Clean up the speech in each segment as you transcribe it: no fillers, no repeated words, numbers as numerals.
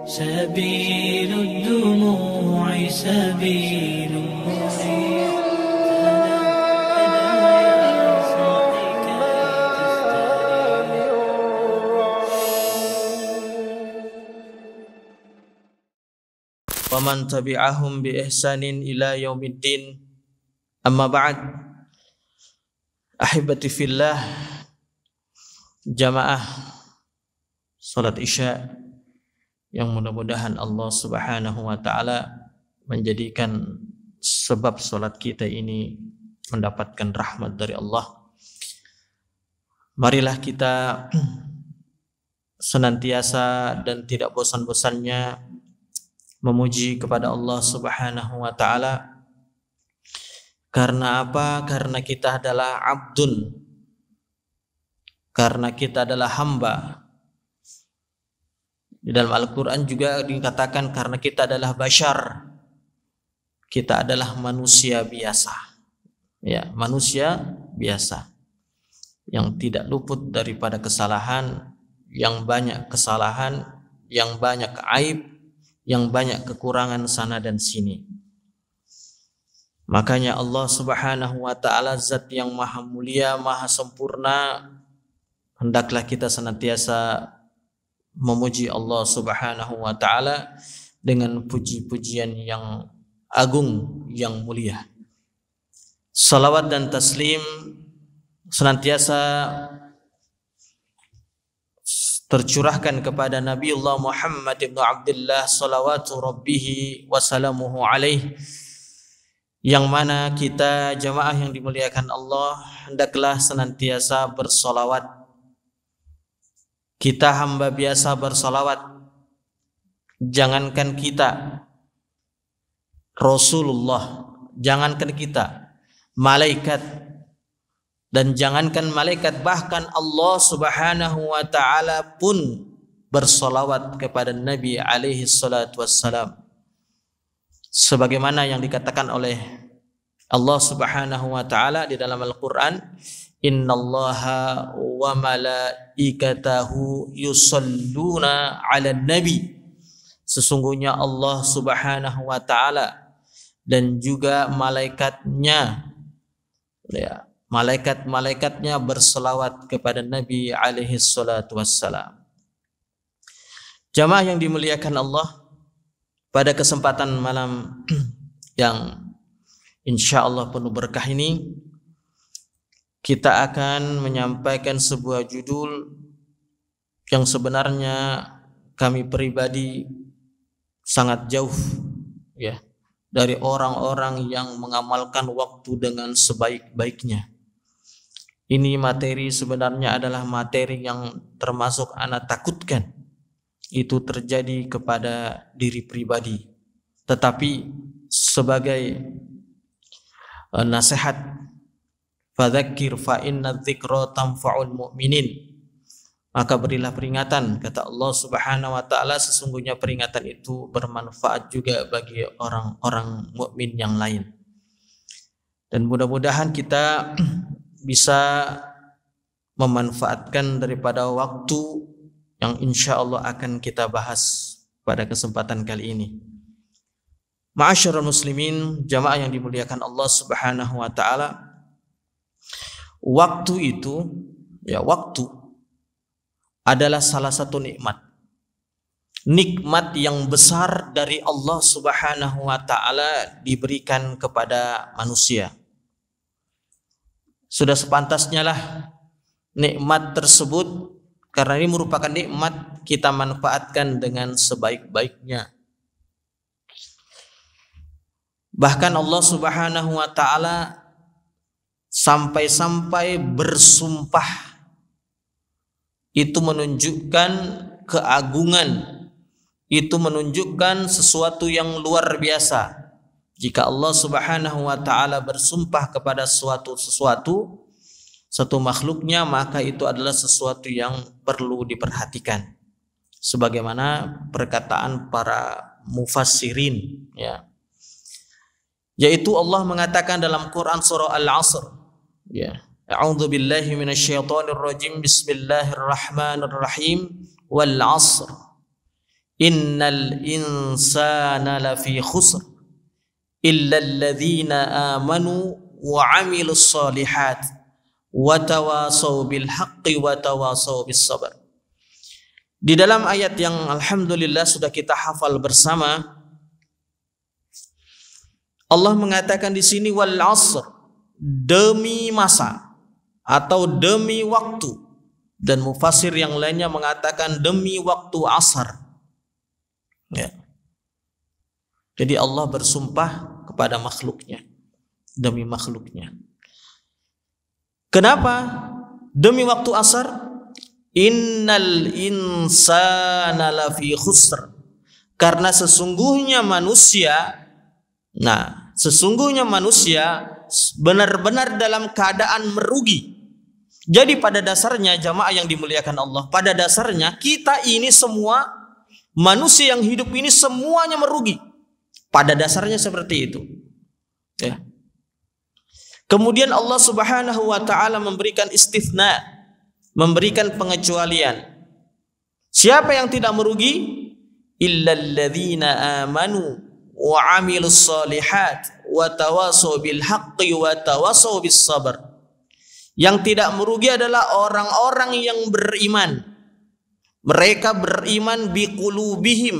سبيل الدموع سبيل مريح تنهدى يا صاحي كي تستريح ومن تبعهم بإحسان إلى يوم الدين أما بعد أحبتي في الله jamaah salat Isya yang mudah-mudahan Allah Subhanahu wa taala menjadikan sebab salat kita ini mendapatkan rahmat dari Allah. Marilah kita senantiasa dan tidak bosan-bosannya memuji kepada Allah Subhanahu wa taala. Karena apa? Karena kita adalah abdun. Karena kita adalah hamba. Di dalam Al-Quran juga dikatakan karena kita adalah bashar, kita adalah manusia biasa, ya, manusia biasa yang tidak luput daripada kesalahan, yang banyak kesalahan, yang banyak aib, yang banyak kekurangan sana dan sini. Makanya Allah Subhanahu wa taala zat yang maha mulia, maha sempurna, hendaklah kita senantiasa memuji Allah Subhanahu wa taala dengan puji-pujian yang agung, yang mulia. Salawat dan taslim senantiasa tercurahkan kepada Nabiullah Muhammad ibn Abdullah salawatu rabbihi wa salamuhu alaih, yang mana kita jamaah yang dimuliakan Allah hendaklah senantiasa bersolawat. Kita hamba biasa bersolawat. Jangankan kita, Rasulullah, jangankan kita, malaikat, dan jangankan malaikat, bahkan Allah Subhanahu wa ta'ala pun bersolawat kepada Nabi alaihi salatu wassalam. Sebagaimana yang dikatakan oleh Allah Subhanahu wa ta'ala di dalam Al-Quran, innallaha wa malaikatahu yusalluna 'alan nabi. Sesungguhnya Allah Subhanahu wa taala dan juga malaikatnya, ya, malaikat-malaikatnya berselawat kepada Nabi alaihi salatu wassalam. Jamaah yang dimuliakan Allah, pada kesempatan malam yang insyaallah penuh berkah ini, kita akan menyampaikan sebuah judul yang sebenarnya kami pribadi sangat jauh, ya, dari orang-orang yang mengamalkan waktu dengan sebaik-baiknya. Ini materi sebenarnya adalah materi yang termasuk anak takutkan itu terjadi kepada diri pribadi, tetapi sebagai nasihat, fadzakir fa inna dzikra tanfa'ul mu'minin, maka berilah peringatan, kata Allah Subhanahu wa taala, sesungguhnya peringatan itu bermanfaat juga bagi orang-orang mukmin yang lain. Dan mudah-mudahan kita bisa memanfaatkan daripada waktu yang insyaallah akan kita bahas pada kesempatan kali ini. Ma'asyiral muslimin, jamaah yang dimuliakan Allah Subhanahu wa taala, waktu itu, ya, waktu adalah salah satu nikmat. Nikmat yang besar dari Allah Subhanahu wa taala diberikan kepada manusia. Sudah sepantasnya lah nikmat tersebut, karena ini merupakan nikmat, kita manfaatkan dengan sebaik-baiknya. Bahkan Allah Subhanahu wa taala sampai-sampai bersumpah. Itu menunjukkan keagungan, itu menunjukkan sesuatu yang luar biasa. Jika Allah Subhanahu wa taala bersumpah kepada satu makhluknya, maka itu adalah sesuatu yang perlu diperhatikan. Sebagaimana perkataan para mufassirin, ya. Yaitu Allah mengatakan dalam Quran surah Al-Asr, ya, a'udzu billahi minasyaitonir rajim, bismillahirrahmanirrahim, wal 'asr innal insana lafi khusr illa alladhina amanu wa 'amilus solihat wa tawasaw bil haqqi wa tawasaw bis sabr. Di dalam ayat yang alhamdulillah sudah kita hafal bersama, Allah mengatakan di sini wal 'asr, demi masa atau demi waktu, dan mufassir yang lainnya mengatakan demi waktu asar. Ya. Jadi Allah bersumpah kepada makhluknya, demi makhluknya. Kenapa demi waktu asar? Innal insana lafi khusr. Karena sesungguhnya manusia benar-benar dalam keadaan merugi. Jadi pada dasarnya jamaah yang dimuliakan Allah, pada dasarnya kita ini semua manusia yang hidup ini semuanya merugi. Pada dasarnya seperti itu. Ya. Kemudian Allah Subhanahu wa taala memberikan istitsna, memberikan pengecualian. Siapa yang tidak merugi? Illal ladzina amanu wa 'amilus solihat wa tawasaw bil haqqi wa tawasaw bis sabr. Yang tidak merugi adalah orang-orang yang beriman. Mereka beriman biqulubihim,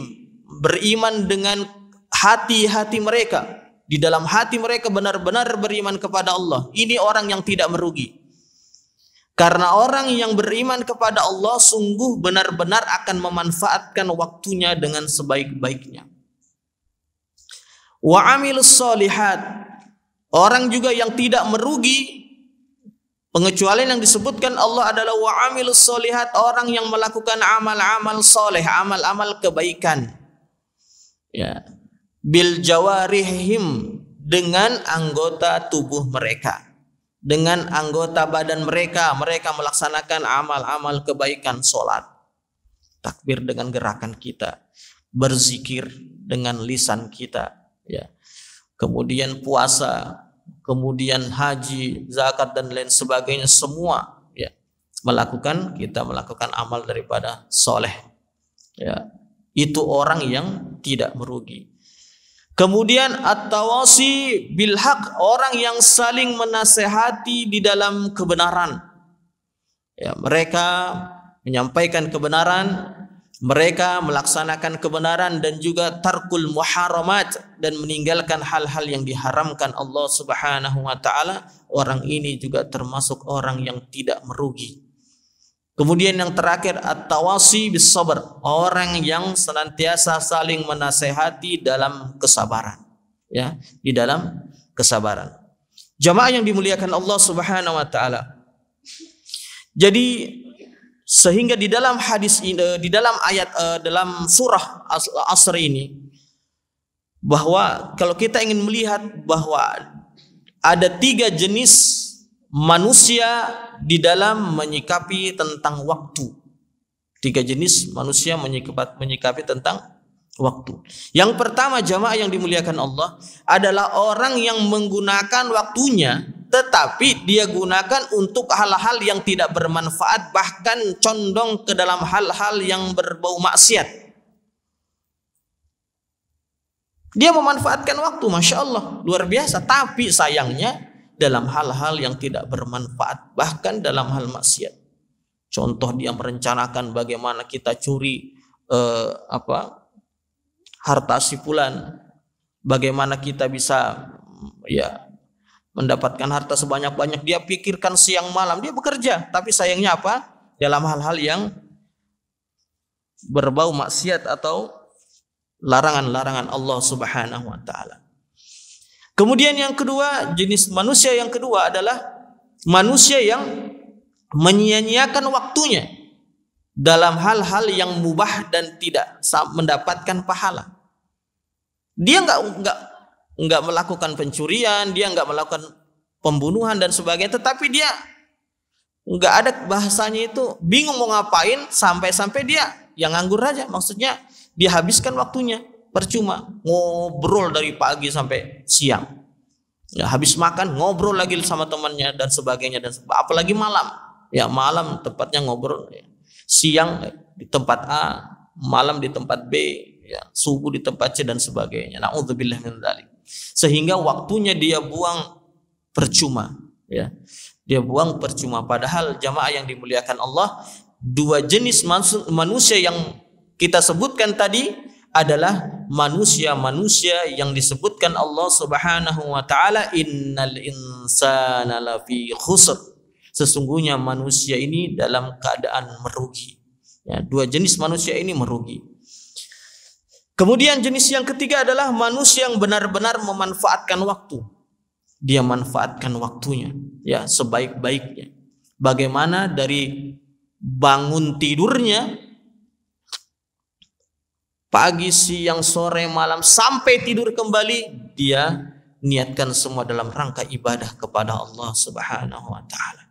beriman dengan hati-hati mereka. Di dalam hati mereka benar-benar beriman kepada Allah. Ini orang yang tidak merugi. Karena orang yang beriman kepada Allah sungguh benar-benar akan memanfaatkan waktunya dengan sebaik-baiknya. Wa 'amilus solihat, orang juga yang tidak merugi. Pengecualian yang disebutkan Allah adalah wa 'amilus solihat, orang yang melakukan amal-amal soleh, amal-amal kebaikan. Ya, bil jawarihim, dengan anggota tubuh mereka, dengan anggota badan mereka, mereka melaksanakan amal-amal kebaikan, sholat, takbir dengan gerakan kita, berzikir dengan lisan kita, ya. Kemudian puasa, kemudian haji, zakat dan lain sebagainya, semua ya kita melakukan amal daripada soleh. Ya, itu orang yang tidak merugi. Kemudian at-tawasi bil haq, orang yang saling menasehati di dalam kebenaran. Ya, mereka menyampaikan kebenaran, mereka melaksanakan kebenaran, dan juga tarkul muharamat, dan meninggalkan hal-hal yang diharamkan Allah Subhanahu wa taala. Orang ini juga termasuk orang yang tidak merugi. Kemudian yang terakhir at-tawasi bis sabr, orang yang senantiasa saling menasehati dalam kesabaran, ya, di dalam kesabaran. Jamaah yang dimuliakan Allah Subhanahu wa taala. Jadi sehingga di dalam hadis ini, di dalam ayat dalam surah Asr ini, bahwa kalau kita ingin melihat bahwa ada 3 jenis manusia di dalam menyikapi tentang waktu. 3 jenis manusia menyikapi tentang waktu. Yang pertama jamaah yang dimuliakan Allah adalah orang yang menggunakan waktunya, tetapi dia gunakan untuk hal-hal yang tidak bermanfaat, bahkan condong ke dalam hal-hal yang berbau maksiat. Dia memanfaatkan waktu, Masya Allah, luar biasa. Tapi sayangnya dalam hal-hal yang tidak bermanfaat, bahkan dalam hal maksiat. Contoh, dia merencanakan bagaimana kita curi harta si fulan, bagaimana kita bisa mendapatkan harta sebanyak-banyak. Dia pikirkan siang malam, dia bekerja, tapi sayangnya apa? Dalam hal-hal yang berbau maksiat atau larangan-larangan Allah Subhanahu wa taala. Kemudian yang kedua, jenis manusia yang kedua adalah manusia yang menyia-nyiakan waktunya dalam hal-hal yang mubah dan tidak mendapatkan pahala. Dia enggak melakukan pencurian, dia enggak melakukan pembunuhan dan sebagainya, tetapi dia enggak ada bahasanya itu bingung mau ngapain, sampai-sampai dia yang nganggur aja. Maksudnya dia habiskan waktunya percuma, ngobrol dari pagi sampai siang. Ya, habis makan ngobrol lagi sama temannya dan sebagainya, dan apalagi malam. Ya, malam tempatnya ngobrol. Siang di tempat A, malam di tempat B, ya, subuh di tempat C dan sebagainya. Na'udzubillah min dzalik. Sehingga waktunya dia buang percuma, ya. Dia buang percuma. Padahal jamaah yang dimuliakan Allah, dua jenis manusia yang kita sebutkan tadi adalah manusia-manusia yang disebutkan Allah Subhanahu wa taala, innal insana lafi khusr. Sesungguhnya manusia ini dalam keadaan merugi. Ya, dua jenis manusia ini merugi. Kemudian jenis yang ketiga adalah manusia yang benar-benar memanfaatkan waktu. Dia manfaatkan waktunya, ya, sebaik-baiknya. Bagaimana dari bangun tidurnya pagi, siang, sore, malam sampai tidur kembali, dia niatkan semua dalam rangka ibadah kepada Allah Subhanahu wa taala.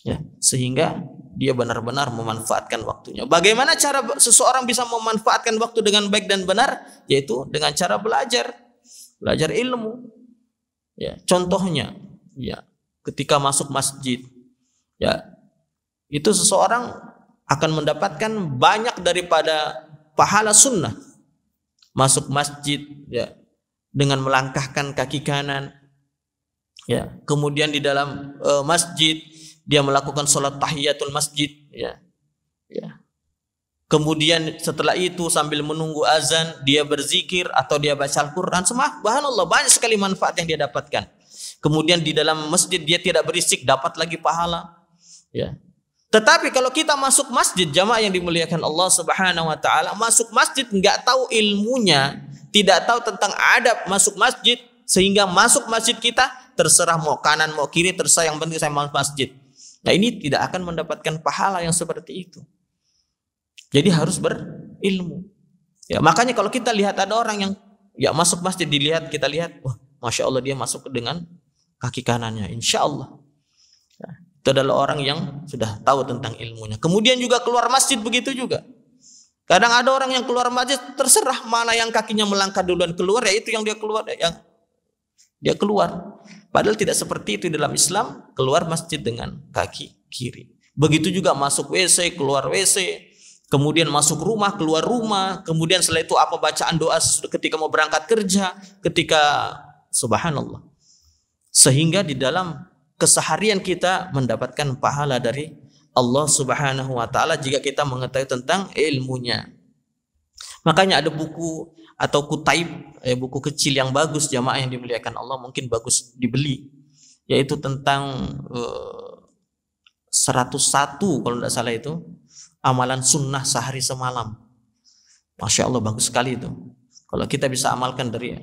Ya, sehingga dia benar-benar memanfaatkan waktunya. Bagaimana cara seseorang bisa memanfaatkan waktu dengan baik dan benar? Yaitu dengan cara belajar ilmu. Ya, contohnya, ya, ketika masuk masjid, ya, itu seseorang akan mendapatkan banyak daripada pahala sunnah. Masuk masjid, ya, dengan melangkahkan kaki kanan, ya, kemudian di dalam masjid dia melakukan sholat tahiyatul masjid, ya, ya. Kemudian setelah itu sambil menunggu azan dia berzikir atau dia baca Al-Quran. Subhanallah, banyak sekali manfaat yang dia dapatkan. Kemudian di dalam masjid dia tidak berisik, dapat lagi pahala, ya. Tetapi kalau kita masuk masjid, jamaah yang dimuliakan Allah Subhanahu wa taala, masuk masjid nggak tahu ilmunya, tidak tahu tentang adab masuk masjid, sehingga masuk masjid kita terserah mau kanan mau kiri, terserah, yang penting saya masuk masjid. Nah, ini tidak akan mendapatkan pahala yang seperti itu. Jadi harus berilmu. Ya, makanya kalau kita lihat ada orang yang, ya, masuk masjid, kita lihat, wah, masya Allah dia masuk dengan kaki kanannya, insya Allah. Ya, itu adalah orang yang sudah tahu tentang ilmunya. Kemudian juga keluar masjid begitu juga. Kadang ada orang yang keluar masjid terserah mana yang kakinya melangkah duluan keluar, ya itu yang dia keluar, yang dia keluar. Padahal tidak seperti itu dalam Islam. Keluar masjid dengan kaki kiri. Begitu juga masuk WC, keluar WC. Kemudian masuk rumah, keluar rumah. Kemudian setelah itu apa bacaan doa ketika mau berangkat kerja, ketika, subhanallah. Sehingga di dalam keseharian kita mendapatkan pahala dari Allah Subhanahu wa taala jika kita mengetahui tentang ilmunya. Makanya ada buku atau kutaib, buku kecil yang bagus, jamaah yang dimuliakan Allah, mungkin bagus dibeli, yaitu tentang 101 kalau tidak salah itu, amalan sunnah sehari semalam. Masya Allah, bagus sekali itu. Kalau kita bisa amalkan dari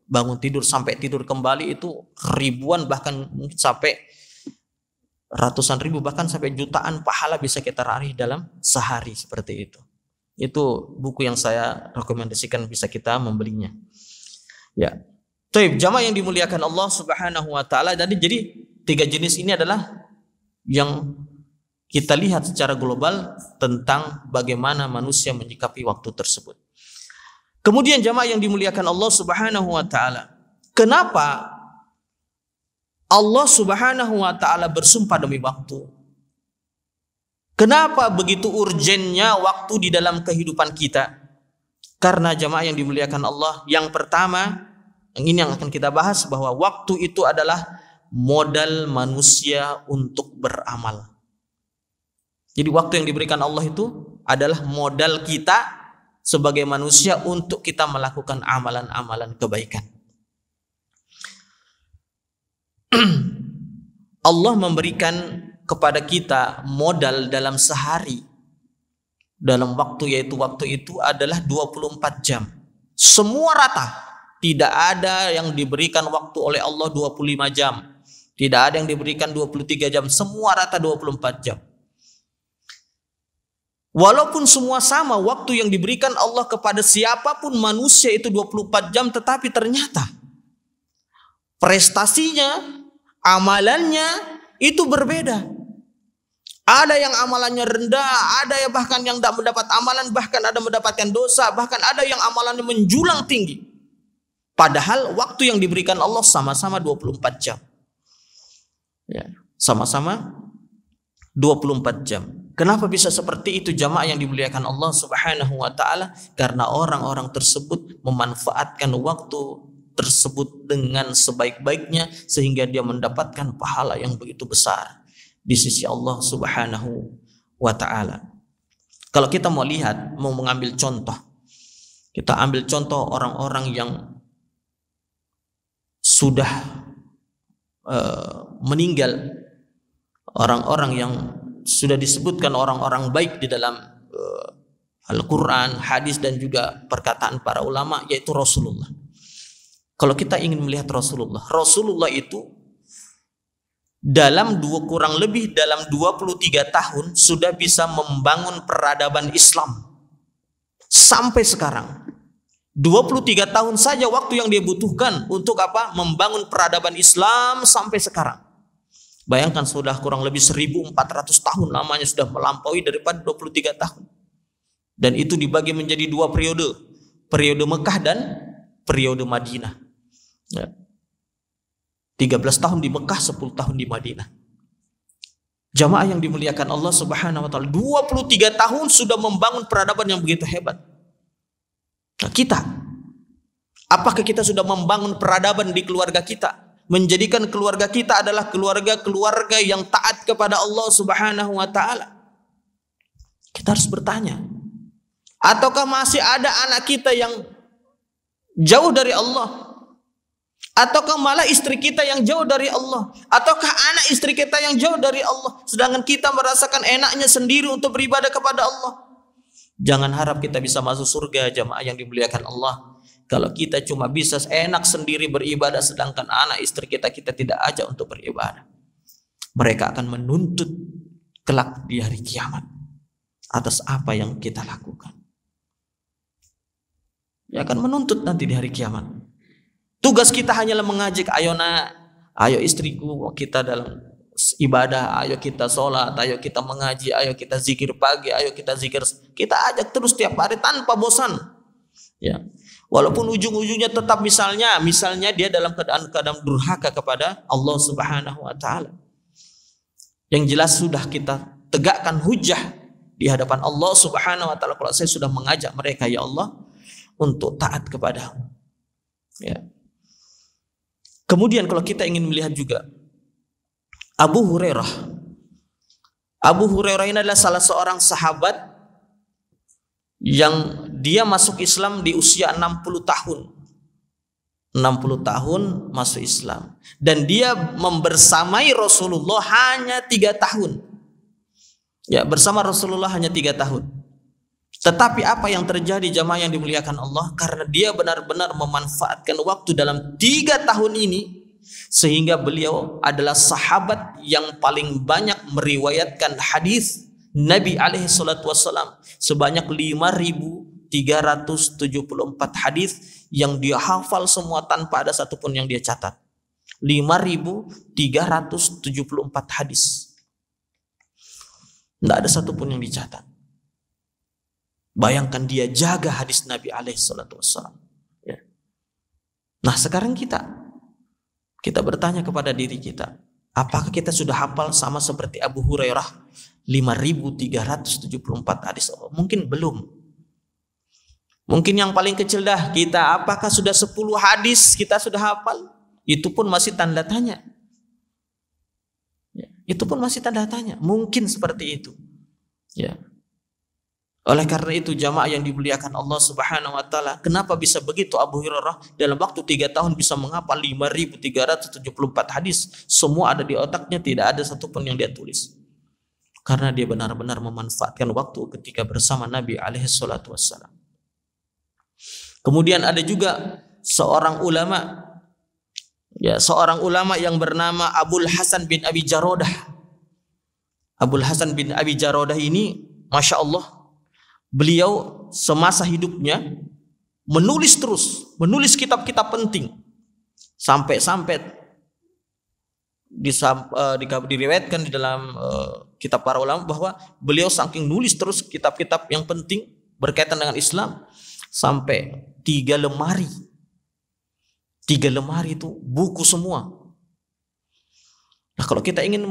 bangun tidur sampai tidur kembali itu ribuan, bahkan mungkin sampai ratusan ribu, bahkan sampai jutaan pahala bisa kita raih dalam sehari seperti itu. Itu buku yang saya rekomendasikan, bisa kita membelinya. Ya. Baik, jamaah yang dimuliakan Allah Subhanahu wa taala. Jadi tiga jenis ini adalah yang kita lihat secara global tentang bagaimana manusia menyikapi waktu tersebut. Kemudian jamaah yang dimuliakan Allah Subhanahu wa taala, kenapa Allah Subhanahu wa taala bersumpah demi waktu? Kenapa begitu urgennya waktu di dalam kehidupan kita? Karena jamaah yang dimuliakan Allah, yang pertama, yang ini yang akan kita bahas, bahwa waktu itu adalah modal manusia untuk beramal. Jadi waktu yang diberikan Allah itu adalah modal kita sebagai manusia untuk kita melakukan amalan-amalan kebaikan. Allah memberikan kepada kita modal dalam sehari, dalam waktu, yaitu waktu itu adalah 24 jam. Semua rata. Tidak ada yang diberikan waktu oleh Allah 25 jam. Tidak ada yang diberikan 23 jam. Semua rata 24 jam. Walaupun semua sama, waktu yang diberikan Allah kepada siapapun manusia itu 24 jam, tetapi ternyata prestasinya, amalannya itu berbeda. Ada yang amalannya rendah, ada yang bahkan yang tidak mendapat amalan, bahkan ada mendapatkan dosa, bahkan ada yang amalannya menjulang tinggi. Padahal waktu yang diberikan Allah sama-sama 24 jam. Ya, sama-sama 24 jam. Kenapa bisa seperti itu jamaah yang dimuliakan Allah Subhanahu wa taala? Karena orang-orang tersebut memanfaatkan waktu tersebut dengan sebaik-baiknya sehingga dia mendapatkan pahala yang begitu besar di sisi Allah Subhanahu wa taala. Kalau kita mau lihat, mau mengambil contoh, kita ambil contoh orang-orang yang sudah meninggal, orang-orang yang sudah disebutkan orang-orang baik di dalam Al-Quran, hadis dan juga perkataan para ulama, yaitu Rasulullah. Kalau kita ingin melihat Rasulullah itu kurang lebih dalam 23 tahun sudah bisa membangun peradaban Islam sampai sekarang. 23 tahun saja waktu yang dia butuhkan untuk apa? Membangun peradaban Islam sampai sekarang. Bayangkan sudah kurang lebih 1400 tahun lamanya, sudah melampaui daripada 23 tahun. Dan itu dibagi menjadi 2 periode. Periode Mekah dan periode Madinah. Ya. 13 tahun di Mekah, 10 tahun di Madinah. Jamaah yang dimuliakan Allah Subhanahu wa taala, 23 tahun sudah membangun peradaban yang begitu hebat. Nah, kita, apakah kita sudah membangun peradaban di keluarga kita? Menjadikan keluarga kita adalah keluarga yang taat kepada Allah Subhanahu wa taala. Kita harus bertanya. Ataukah masih ada anak kita yang jauh dari Allah? Ataukah malah istri kita yang jauh dari Allah? Ataukah anak istri kita yang jauh dari Allah? Sedangkan kita merasakan enaknya sendiri untuk beribadah kepada Allah. Jangan harap kita bisa masuk surga, jamaah yang dimuliakan Allah, kalau kita cuma bisa enak sendiri beribadah, sedangkan anak istri kita tidak ajak untuk beribadah. Mereka akan menuntut kelak di hari kiamat atas apa yang kita lakukan. Dia akan menuntut nanti di hari kiamat. Tugas kita hanyalah mengajak, ayo nak, ayo istriku, kita dalam ibadah, ayo kita sholat, ayo kita mengaji, ayo kita zikir pagi, ayo kita zikir. Kita ajak terus tiap hari tanpa bosan. Ya. Walaupun ujung-ujungnya tetap misalnya dia dalam keadaan durhaka kepada Allah Subhanahu wa taala. Yang jelas sudah kita tegakkan hujah di hadapan Allah Subhanahu wa taala kalau saya sudah mengajak mereka, ya Allah, untuk taat kepadamu. Ya. Kemudian kalau kita ingin melihat juga Abu Hurairah ini adalah salah seorang sahabat yang dia masuk Islam di usia 60 tahun. 60 tahun masuk Islam. Dan dia membersamai Rasulullah hanya 3 tahun. Ya, bersama Rasulullah hanya 3 tahun. Tetapi apa yang terjadi jamaah yang dimuliakan Allah? Karena dia benar-benar memanfaatkan waktu dalam 3 tahun ini, sehingga beliau adalah sahabat yang paling banyak meriwayatkan hadis Nabi alaihi salatu wassalam, sebanyak 5.374 hadis yang dia hafal semua tanpa ada satupun yang dia catat. 5.374 hadis. Tidak ada satupun yang dicatat. Bayangkan dia jaga hadis Nabi alaihi salatu wassalam. Ya. Nah, sekarang kita bertanya kepada diri kita, apakah kita sudah hafal sama seperti Abu Hurairah 5.374 hadis? Mungkin belum. Mungkin yang paling kecil dah kita, apakah sudah 10 hadis kita sudah hafal? Itu pun masih tanda tanya. Ya, itu pun masih tanda tanya. Mungkin seperti itu. Ya. Oleh karena itu jamaah yang dimuliakan Allah Subhanahu wa taala, kenapa bisa begitu Abu Hurairah dalam waktu 3 tahun bisa menghafal 5.374 hadis? Semua ada di otaknya, tidak ada satupun yang dia tulis. Karena dia benar-benar memanfaatkan waktu ketika bersama Nabi alaihi salatu wassalam. Kemudian ada juga seorang ulama, ya, seorang ulama yang bernama Abul Hasan bin Abi Jarodah. Abul Hasan bin Abi Jarodah ini, masya Allah, beliau semasa hidupnya menulis kitab-kitab penting, sampai diriwayatkan di dalam kitab para ulama bahwa beliau saking nulis terus kitab-kitab yang penting berkaitan dengan Islam sampai 3 lemari. 3 lemari itu buku semua. Nah, kalau kita ingin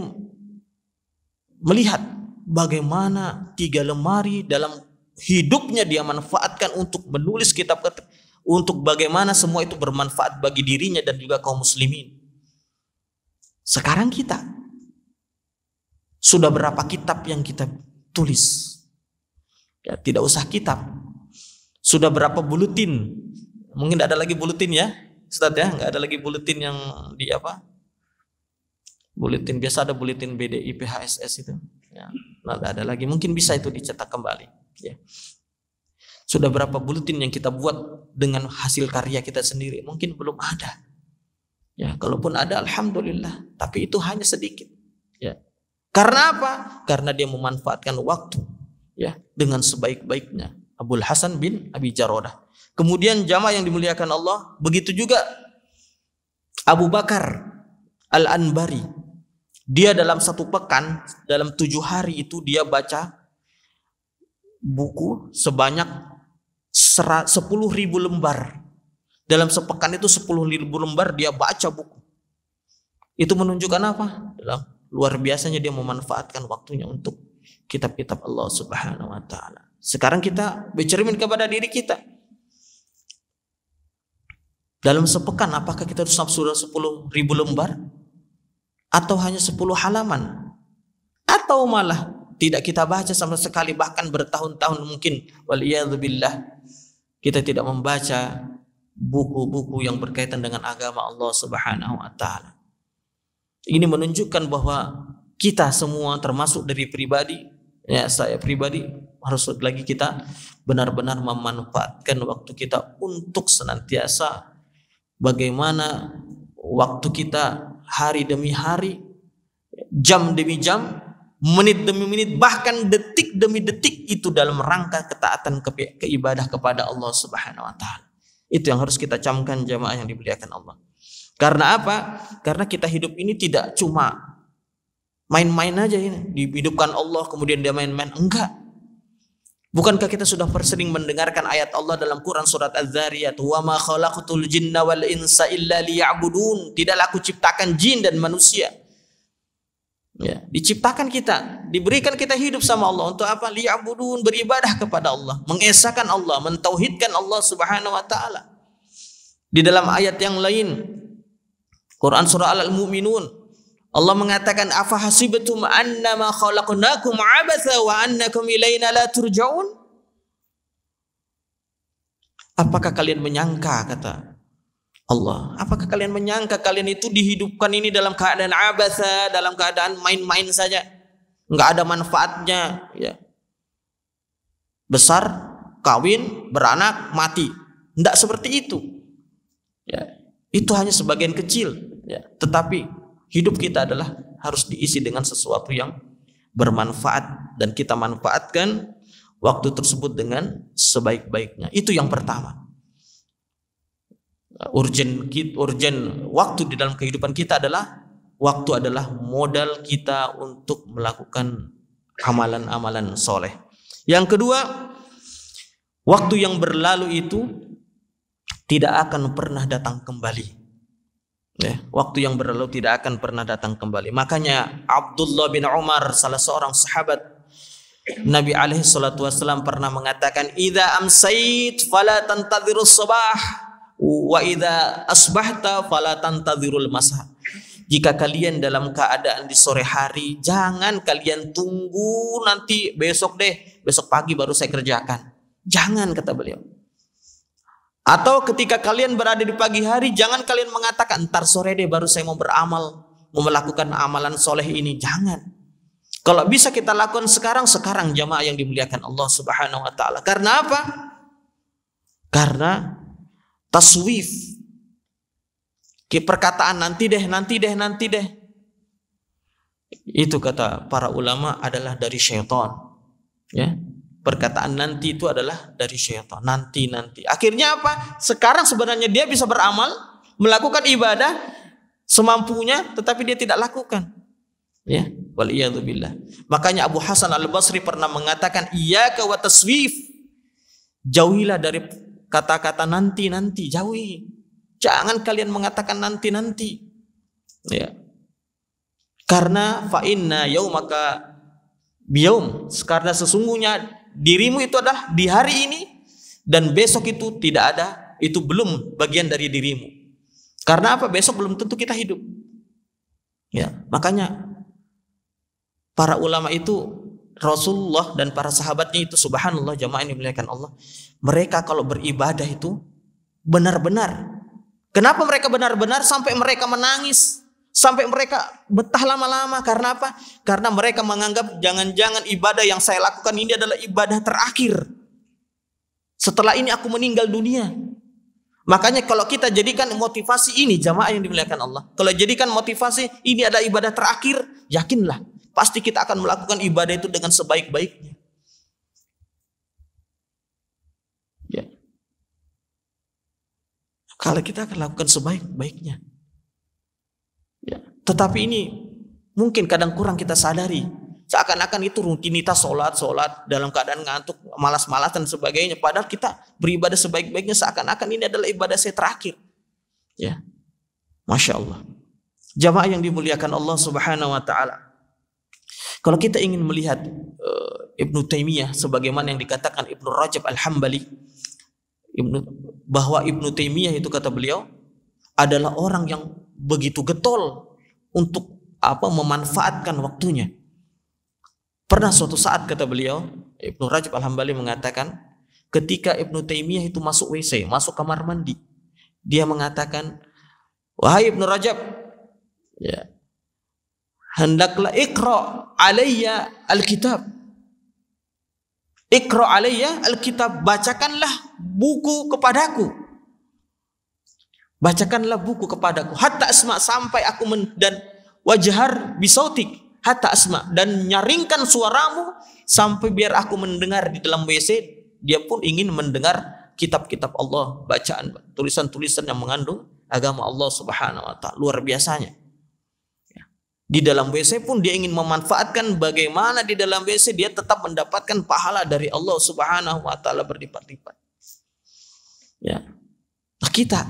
melihat bagaimana 3 lemari dalam hidupnya dia manfaatkan untuk menulis kitab, untuk bagaimana semua itu bermanfaat bagi dirinya dan juga kaum muslimin. Sekarang kita sudah berapa kitab yang kita tulis? Ya, tidak usah kitab. Sudah berapa buletin? Mungkin tidak ada lagi buletin ya, Ustaz ya, nggak ada lagi buletin yang di apa? Buletin biasa ada buletin BDI PHSS itu. Ya, nggak ada lagi. Mungkin bisa itu dicetak kembali. Ya. Sudah berapa buletin yang kita buat dengan hasil karya kita sendiri? Mungkin belum ada. Ya, kalaupun ada, alhamdulillah. Tapi itu hanya sedikit. Ya. Karena apa? Karena dia memanfaatkan waktu, ya, dengan sebaik-baiknya. Abul Hasan bin Abi Jarodah. Kemudian jamaah yang dimuliakan Allah, begitu juga Abu Bakar Al-Anbari. Dia dalam 1 pekan, dalam 7 hari itu dia baca buku sebanyak 10.000 lembar. Dalam sepekan itu 10.000 lembar dia baca buku. Itu menunjukkan apa? Luar biasanya dia memanfaatkan waktunya untuk kitab-kitab Allah Subhanahu wa taala. Sekarang kita bercermin kepada diri kita. Dalam sepekan apakah kita harus sudah 10.000 lembar? Atau hanya 10 halaman? Atau malah tidak kita baca sama sekali, bahkan bertahun-tahun mungkin, waliyadzubillah, kita tidak membaca buku-buku yang berkaitan dengan agama Allah Subhanahu wa taala. Ini menunjukkan bahwa kita semua, termasuk dari pribadi, ya saya pribadi, harus lagi kita benar-benar memanfaatkan waktu kita untuk senantiasa bagaimana waktu kita hari demi hari, jam demi jam, menit demi menit, bahkan detik demi detik itu dalam rangka ketaatan keibadah kepada Allah Subhanahu wa taala. Itu yang harus kita camkan jamaah yang dimuliakan Allah. Karena apa? Karena kita hidup ini tidak cuma main-main aja ini. Dihidupkan Allah kemudian dia main-main. Enggak. Bukankah kita sudah sering mendengarkan ayat Allah dalam Quran surat Az-Zariyat, "Wa ma khalaqtul jinna wal insa illa liya'budun." Tidaklah aku ciptakan jin dan manusia. Ya, diciptakan kita, diberikan kita hidup sama Allah untuk apa? Liya'budun, beribadah kepada Allah, mengesahkan Allah, mentauhidkan Allah Subhanahu wa taala. Di dalam ayat yang lain, Quran surah Al-Mu'minun, Allah mengatakan, "Afa hasibtum annama khalaqnakum 'abatha wa annakum ilaina la turja'un?" Apakah kalian menyangka, kata Allah, apakah kalian menyangka kalian itu dihidupkan ini dalam keadaan abatha, dalam keadaan main-main saja, enggak ada manfaatnya, ya. Besar, kawin, beranak, mati. Enggak seperti itu. Ya, itu hanya sebagian kecil, ya. Tetapi hidup kita adalah harus diisi dengan sesuatu yang bermanfaat dan kita manfaatkan waktu tersebut dengan sebaik-baiknya. Itu yang pertama. Urgen waktu di dalam kehidupan kita adalah waktu adalah modal kita untuk melakukan amalan-amalan soleh. Yang kedua, waktu yang berlalu itu tidak akan pernah datang kembali. Ya, waktu yang berlalu tidak akan pernah datang kembali. Makanya Abdullah bin Umar, salah seorang sahabat Nabi alaihi salatu wasallam, pernah mengatakan, "Idza amsait fala tantadhirus sabah wa idza asbahta fala tantadhirul masa." Jika kalian dalam keadaan di sore hari, jangan kalian tunggu nanti besok deh, besok pagi baru saya kerjakan. Jangan, kata beliau. Atau ketika kalian berada di pagi hari, jangan kalian mengatakan ntar sore deh baru saya mau beramal, mau melakukan amalan soleh ini. Jangan. Kalau bisa kita lakukan sekarang jamaah yang dimuliakan Allah Subhanahu wa taala. Karena apa? Karena taswif, perkataan nanti deh. Itu kata para ulama adalah dari syaitan. Ya. Perkataan nanti itu adalah dari syaitan. Nanti. Akhirnya apa? Sekarang sebenarnya dia bisa beramal, melakukan ibadah semampunya, tetapi dia tidak lakukan. Ya, waliyadzubillah. Makanya Abu Hasan Al-Basri pernah mengatakan, "Iyyaka wa taswif." Jauhilah dari kata-kata nanti, jauhi. Jangan kalian mengatakan nanti. Ya. Karena fa inna yaumaka biyaum, karena sesungguhnya dirimu itu adalah di hari ini dan besok itu tidak ada, itu belum bagian dari dirimu. Karena apa? Besok belum tentu kita hidup. Ya, makanya para ulama itu, Rasulullah dan para sahabatnya itu, subhanallah jamaah ini dimuliakan Allah, mereka kalau beribadah itu benar-benar. Kenapa mereka benar-benar sampai mereka menangis, sampai mereka betah lama-lama? Karena apa? Karena mereka menganggap jangan-jangan ibadah yang saya lakukan ini adalah ibadah terakhir. Setelah ini aku meninggal dunia. Makanya kalau kita jadikan motivasi ini, jamaah yang dimuliakan Allah, kalau jadikan motivasi ini adalah ibadah terakhir, yakinlah pasti kita akan melakukan ibadah itu dengan sebaik-baiknya. Ya. Kalau kita akan lakukan sebaik-baiknya. Ya. Tetapi ini mungkin kadang kurang kita sadari. Seakan-akan itu rutinitas sholat dalam keadaan ngantuk, malas-malas dan sebagainya. Padahal kita beribadah sebaik-baiknya, seakan-akan ini adalah ibadah saya terakhir. Ya, Masya Allah. Jamaah yang dimuliakan Allah Subhanahu Wa Taala. Kalau kita ingin melihat Ibnu Taimiyah sebagaimana yang dikatakan Ibnu Rajab Al-Hambali, bahwa Ibnu Taimiyah itu kata beliau adalah orang yang begitu getol untuk memanfaatkan waktunya. Pernah suatu saat kata beliau, Ibnu Rajab Al-Hambali mengatakan, ketika Ibnu Taimiyah itu masuk WC, masuk kamar mandi, dia mengatakan, wahai Ibnu Rajab, ya, hendaklah iqra alayya alkitab. Iqra alayya alkitab, bacakanlah buku kepadaku. Bacakanlah buku kepadaku. Hatta asma, sampai aku dan wajhar bisautik, hatta asma, dan nyaringkan suaramu sampai biar aku mendengar di dalam WC. Dia pun ingin mendengar kitab-kitab Allah, bacaan, tulisan-tulisan yang mengandung agama Allah Subhanahu Wa Taala. Luar biasanya. Di dalam WC pun dia ingin memanfaatkan bagaimana di dalam WC dia tetap mendapatkan pahala dari Allah Subhanahu Wa Taala berlipat-lipat. Ya, nah kita,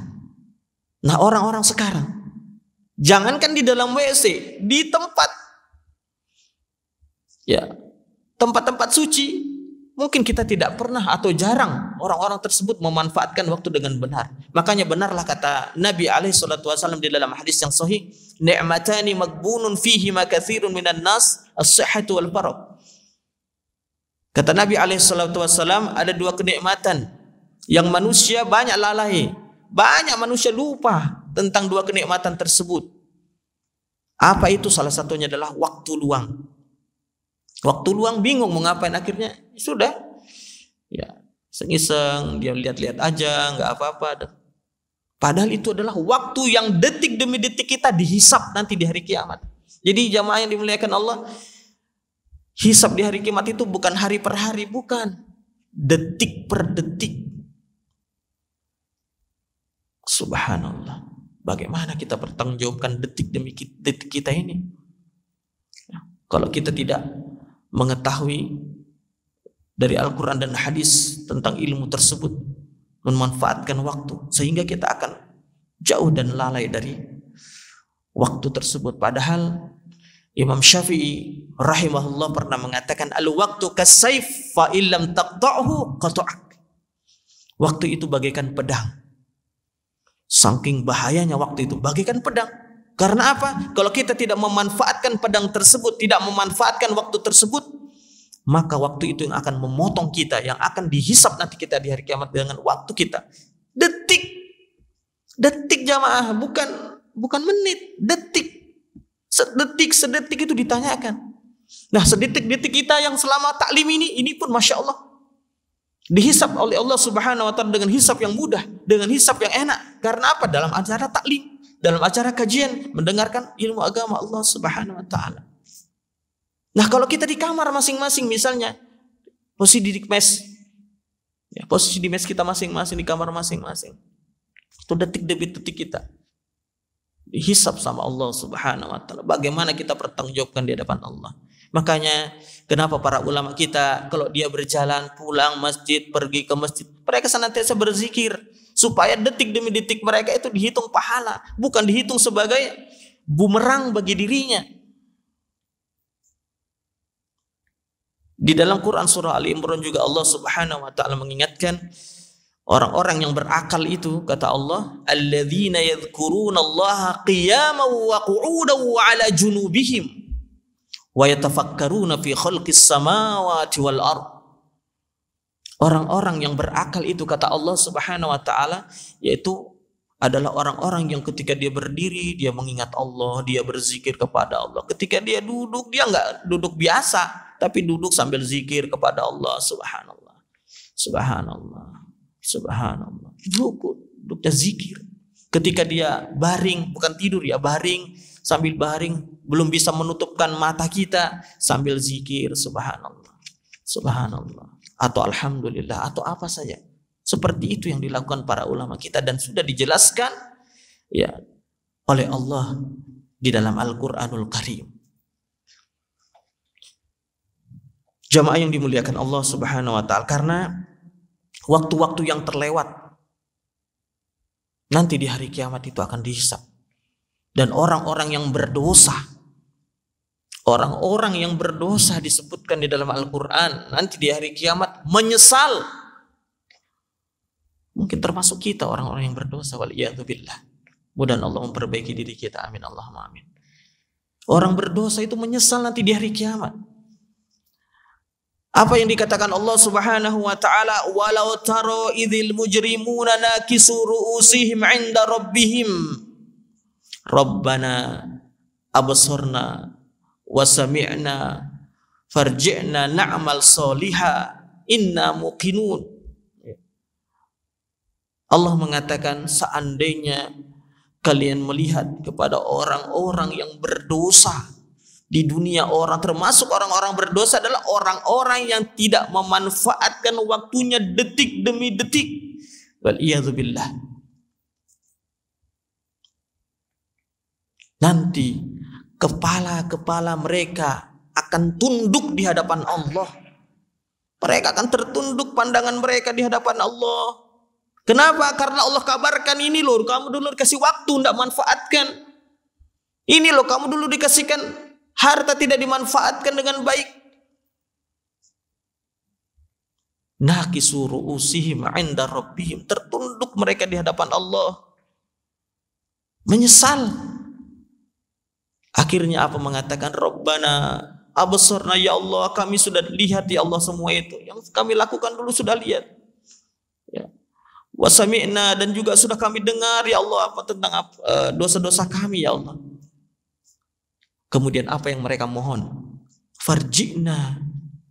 nah orang-orang sekarang, jangankan di dalam WC, di tempat, ya, tempat-tempat suci, mungkin kita tidak pernah atau jarang orang-orang tersebut memanfaatkan waktu dengan benar. Makanya benarlah kata Nabi SAW di dalam hadis yang sahih, ni'matani magbunun fihi ma katsirun minan nas, as-sihhatu wal faragh. Kata Nabi SAW, ada dua kenikmatan yang manusia banyak lalai, banyak manusia lupa tentang dua kenikmatan tersebut. Apa itu? Salah satunya adalah waktu luang. Waktu luang bingung mau ngapain, akhirnya sudah, ya iseng-iseng dia lihat-lihat aja, nggak apa-apa. Padahal itu adalah waktu yang detik demi detik kita dihisap nanti di hari kiamat. Jadi jamaah yang dimuliakan Allah, hisap di hari kiamat itu bukan hari per hari, bukan, detik per detik. Subhanallah, bagaimana kita bertanggungjawabkan detik demi detik kita ini? Kalau kita tidak mengetahui dari Al-Quran dan hadis tentang ilmu tersebut, memanfaatkan waktu, sehingga kita akan jauh dan lalai dari waktu tersebut. Padahal Imam Syafi'i rahimahullah pernah mengatakan, al-waktu kasayf fa illam taqta'hu qata'ak. Waktu itu bagaikan pedang. Saking bahayanya waktu itu bagaikan pedang. Karena apa? Kalau kita tidak memanfaatkan pedang tersebut, tidak memanfaatkan waktu tersebut, maka waktu itu yang akan memotong kita, yang akan dihisap nanti kita di hari kiamat dengan waktu kita. Detik, detik jamaah, bukan menit, detik. Sedetik itu ditanyakan. Nah, sedetik-detik kita yang selama taklim ini pun masya Allah dihisap oleh Allah Subhanahu Wa Taala dengan hisap yang mudah, dengan hisap yang enak. Karena apa? Dalam acara taklim, dalam acara kajian, mendengarkan ilmu agama Allah Subhanahu Wa Taala. Nah, kalau kita di kamar masing-masing, misalnya posisi di mes, ya, posisi di mes kita masing-masing, di kamar masing-masing, itu detik demi detik kita dihisap sama Allah Subhanahu Wa Taala. Bagaimana kita bertanggungjawabkan di hadapan Allah? Makanya kenapa para ulama kita kalau dia berjalan pulang masjid, pergi ke masjid, mereka senantiasa berzikir supaya detik demi detik mereka itu dihitung pahala, bukan dihitung sebagai bumerang bagi dirinya. Di dalam Quran surah Ali Imran juga Allah Subhanahu wa taala mengingatkan orang-orang yang berakal itu, kata Allah, alladzina yadhkurunallaha qiyaman wa qu'udan wa 'ala junubihim wa yatafakkaruna fi khalqis samawati wal ard. Orang-orang yang berakal itu, kata Allah Subhanahu wa taala, yaitu adalah orang-orang yang ketika dia berdiri dia mengingat Allah, dia berzikir kepada Allah. Ketika dia duduk, dia enggak duduk biasa, tapi duduk sambil zikir kepada Allah. Subhanallah, subhanallah, subhanallah. Duduknya zikir. Ketika dia baring, bukan tidur ya, baring, sambil baring belum bisa menutupkan mata kita, sambil zikir subhanallah, subhanallah, atau alhamdulillah, atau apa saja. Seperti itu yang dilakukan para ulama kita dan sudah dijelaskan ya oleh Allah di dalam Al-Qur'anul Karim. Jamaah yang dimuliakan Allah Subhanahu wa taala, karena waktu-waktu yang terlewat nanti di hari kiamat itu akan dihisab. Dan orang-orang yang berdosa, orang-orang yang berdosa disebutkan di dalam Al-Qur'an nanti di hari kiamat menyesal. Mungkin termasuk kita orang-orang yang berdosa, waliyadzubillah. Mudah-mudahan Allah memperbaiki diri kita, amin Allahumma amin. Orang berdosa itu menyesal nanti di hari kiamat. Apa yang dikatakan Allah Subhanahu wa taala, walau taro idzil mujrimuna nakisu ru'usihim 'inda rabbihim rabbana absarna wa sami'na farji'na na'mal sholiha inna muqinun. Allah mengatakan, seandainya kalian melihat kepada orang-orang yang berdosa di dunia, orang termasuk orang-orang berdosa adalah orang-orang yang tidak memanfaatkan waktunya detik demi detik. Waliyadzubillah. Nanti kepala-kepala mereka akan tunduk di hadapan Allah. Mereka akan tertunduk pandangan mereka di hadapan Allah. Kenapa? Karena Allah kabarkan, ini loh kamu dulu dikasih waktu tidak manfaatkan. Ini loh kamu dulu dikasihkan harta tidak dimanfaatkan dengan baik. Nakisu ru'usihim 'inda rabbihim, tertunduk mereka di hadapan Allah. Menyesal. Akhirnya apa mengatakan, Rabbana absarna, ya Allah kami sudah lihat ya Allah semua itu. Yang kami lakukan dulu sudah lihat. Ya. Wasami'na, dan juga sudah kami dengar ya Allah apa tentang dosa-dosa kami ya Allah. Kemudian apa yang mereka mohon? Farji'na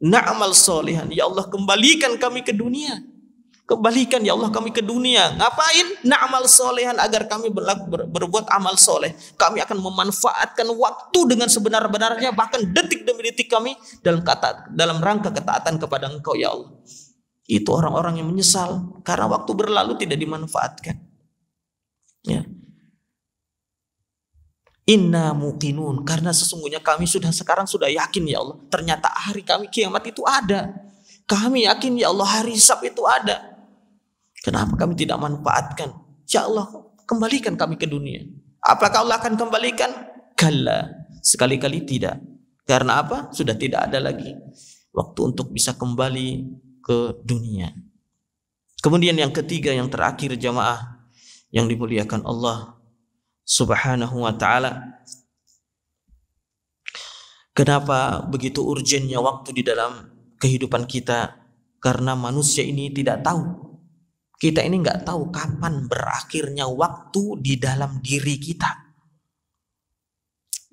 na'mal sholihan, ya Allah kembalikan kami ke dunia. Kembalikan ya Allah kami ke dunia. Ngapain? Na'mal sholihan, agar kami berbuat amal soleh. Kami akan memanfaatkan waktu dengan sebenar-benarnya, bahkan detik demi detik kami dalam rangka ketaatan kepada Engkau ya Allah. Itu orang-orang yang menyesal karena waktu berlalu tidak dimanfaatkan. Ya. Inna muqinun, karena sesungguhnya kami sekarang sudah yakin ya Allah, ternyata hari kami kiamat itu ada. Kami yakin ya Allah hari hisab itu ada. Kenapa kami tidak manfaatkan? Ya Allah, kembalikan kami ke dunia. Apakah Allah akan kembalikan? Kalla, sekali-kali tidak. Karena apa? Sudah tidak ada lagi waktu untuk bisa kembali ke dunia. Kemudian yang ketiga, yang terakhir jamaah yang dimuliakan Allah Subhanahu wa taala, kenapa begitu urgennya waktu di dalam kehidupan kita? Karena manusia ini tidak tahu. Kita ini nggak tahu kapan berakhirnya waktu di dalam diri kita.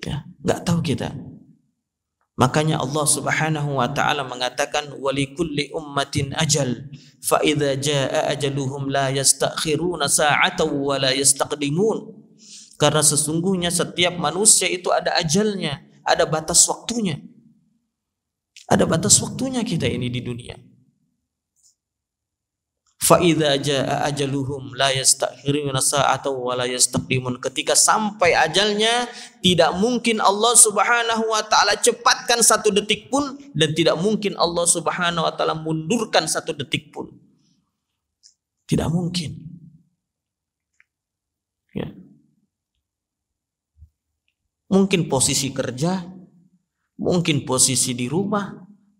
Ya, nggak tahu kita. Makanya Allah Subhanahu wa taala mengatakan, walikulli ummatin ajal fa idza jaa ajaluhum la yastakhiruna sa'atan wa la yastaqdimun. Karena sesungguhnya setiap manusia itu ada ajalnya, ada batas waktunya. Ada batas waktunya kita ini di dunia. Fa idza jaa ajaluhum la yastakhiruna sa'atan wa la yastaqdimun. Ketika sampai ajalnya, tidak mungkin Allah Subhanahu wa taala cepatkan satu detik pun, dan tidak mungkin Allah Subhanahu wa taala mundurkan satu detik pun. Tidak mungkin. Ya. Mungkin posisi kerja, mungkin posisi di rumah,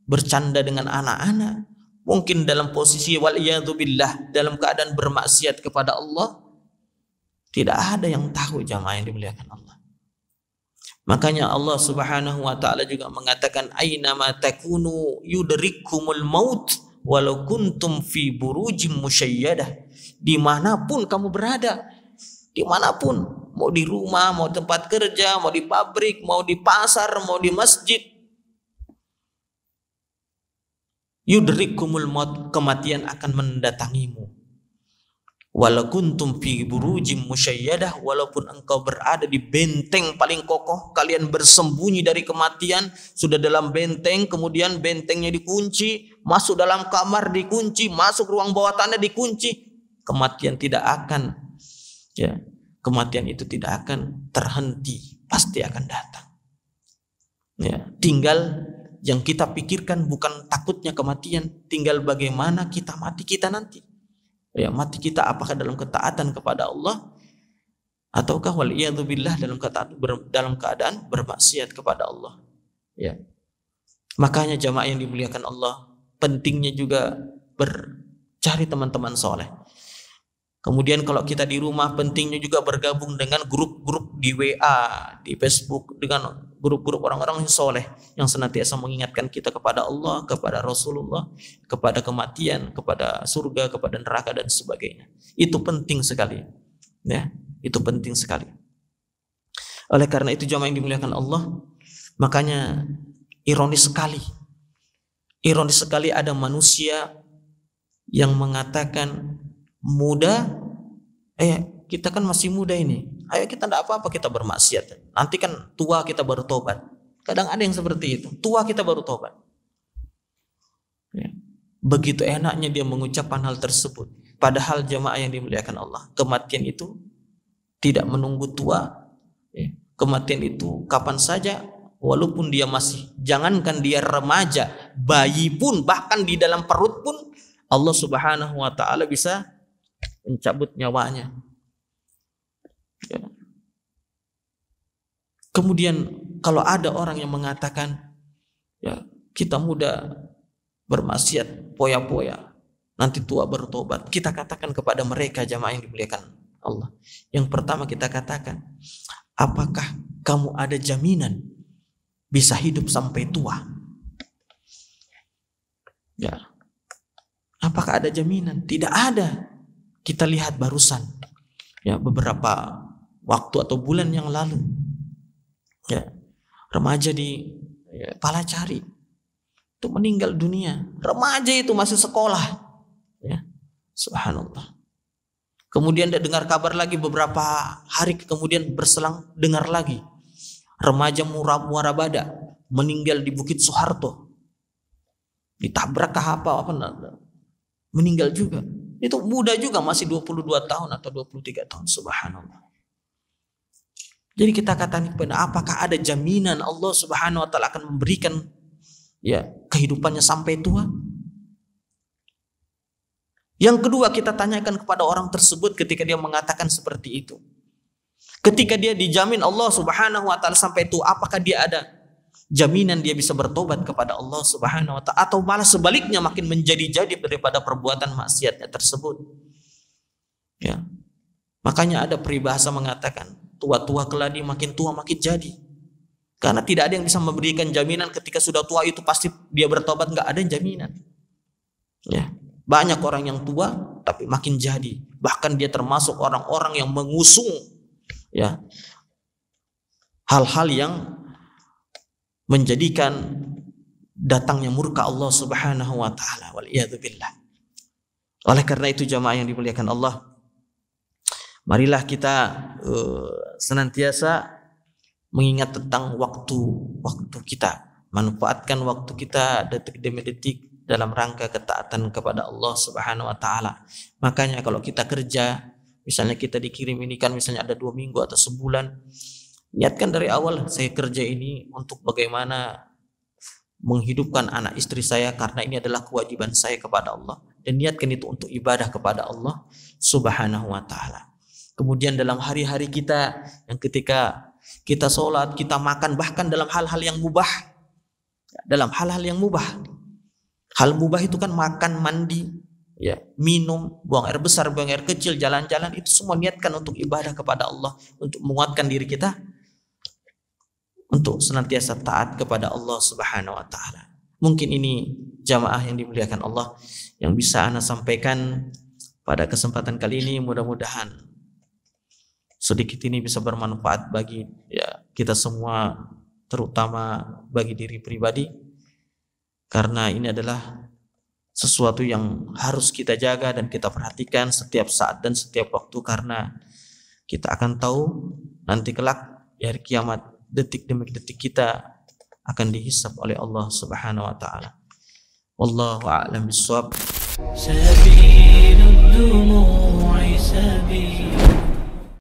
bercanda dengan anak-anak, mungkin dalam posisi waliyadzubillah dalam keadaan bermaksiat kepada Allah. Tidak ada yang tahu jamaah yang dimuliakan Allah. Makanya Allah Subhanahu wa taala juga mengatakan ainama takunu yudrikumul maut walau kuntum fi burujim musyayyadah. Dimanapun kamu berada, dimanapun, mau di rumah, mau tempat kerja, mau di pabrik, mau di pasar, mau di masjid, yudrikumul maut, kematian akan mendatangimu. Walau kuntum fi burujim musyayyadah, walaupun engkau berada di benteng paling kokoh, kalian bersembunyi dari kematian, sudah dalam benteng, kemudian bentengnya dikunci, masuk dalam kamar dikunci, masuk ruang bawah tanah dikunci, kematian tidak akan, ya, kematian itu tidak akan terhenti, pasti akan datang. Ya, tinggal yang kita pikirkan bukan takutnya kematian, tinggal bagaimana kita mati kita nanti. Ya, mati kita apakah dalam ketaatan kepada Allah ataukah waliyadzubillah dalam keadaan bermaksiat kepada Allah. Ya. Makanya jamaah yang dimuliakan Allah, pentingnya juga cari teman-teman soleh. Kemudian kalau kita di rumah, pentingnya juga bergabung dengan grup-grup di WA, di Facebook, dengan grup-grup orang-orang yang soleh yang senantiasa mengingatkan kita kepada Allah, kepada Rasulullah, kepada kematian, kepada surga, kepada neraka dan sebagainya. Itu penting sekali. Ya, itu penting sekali. Oleh karena itu jamaah yang dimuliakan Allah, makanya ironis sekali ada manusia yang mengatakan muda, kita kan masih muda ini, ayo kita tidak apa-apa kita bermaksiat, nanti kan tua kita baru tobat. Kadang ada yang seperti itu, tua kita baru tobat. Ya. Begitu enaknya dia mengucapkan hal tersebut, padahal jamaah yang dimuliakan Allah, kematian itu tidak menunggu tua. Ya. Kematian itu kapan saja, walaupun dia masih, jangankan dia remaja, bayi pun, bahkan di dalam perut pun Allah Subhanahu wa taala bisa mencabut nyawanya. Ya. Kemudian kalau ada orang yang mengatakan, ya kita muda bermaksiat poya-poya, nanti tua bertobat, kita katakan kepada mereka jamaah yang dimuliakan Allah. Yang pertama kita katakan, apakah kamu ada jaminan bisa hidup sampai tua? Ya. Apakah ada jaminan? Tidak ada. Kita lihat barusan, ya beberapa waktu atau bulan yang lalu, ya remaja di Palacari itu meninggal dunia. Remaja itu masih sekolah, ya subhanallah. Kemudian dia dengar kabar lagi beberapa hari kemudian berselang, dengar lagi remaja Muara Bada meninggal di Bukit Soeharto, ditabrak ke apa meninggal juga. Itu muda juga, masih 22 tahun atau 23 tahun, subhanallah. Jadi kita katakan kepada, apakah ada jaminan Allah Subhanahu wa taala akan memberikan ya kehidupannya sampai tua? Yang kedua kita tanyakan kepada orang tersebut ketika dia mengatakan seperti itu. Ketika dia dijamin Allah Subhanahu wa taala sampai tua, apakah dia ada jaminan dia bisa bertobat kepada Allah Subhanahu wa taala, atau malah sebaliknya makin menjadi-jadi daripada perbuatan maksiatnya tersebut? Ya. Makanya ada peribahasa mengatakan, tua-tua keladi, makin tua makin jadi. Karena tidak ada yang bisa memberikan jaminan ketika sudah tua itu pasti dia bertobat, enggak ada jaminan. Ya. Banyak orang yang tua tapi makin jadi. Bahkan dia termasuk orang-orang yang mengusung ya hal-hal yang menjadikan datangnya murka Allah Subhanahu wa taala, waliyadzubillah. Oleh karena itu jamaah yang dimuliakan Allah, marilah kita senantiasa mengingat tentang waktu kita, manfaatkan waktu kita detik demi detik dalam rangka ketaatan kepada Allah Subhanahu wa taala. Makanya kalau kita kerja, misalnya kita dikirim ini kan misalnya ada 2 minggu atau sebulan, niatkan dari awal, saya kerja ini untuk bagaimana menghidupkan anak istri saya karena ini adalah kewajiban saya kepada Allah, dan niatkan itu untuk ibadah kepada Allah Subhanahu wa taala. Kemudian dalam hari-hari kita yang ketika kita sholat, kita makan, bahkan dalam hal-hal yang mubah, Hal mubah itu kan makan, mandi, ya, minum, buang air besar, buang air kecil, jalan-jalan, itu semua niatkan untuk ibadah kepada Allah, untuk menguatkan diri kita untuk senantiasa taat kepada Allah Subhanahu wa taala. Mungkin ini jamaah yang dimuliakan Allah yang bisa ana sampaikan pada kesempatan kali ini. Mudah-mudahan sedikit ini bisa bermanfaat bagi ya kita semua, terutama bagi diri pribadi, karena ini adalah sesuatu yang harus kita jaga dan kita perhatikan setiap saat dan setiap waktu, karena kita akan tahu nanti kelak di hari kiamat detik demi detik kita akan dihisab oleh Allah Subhanahu wa taala. Wallahu a'lam bissawab. سبيل الدموع سبيل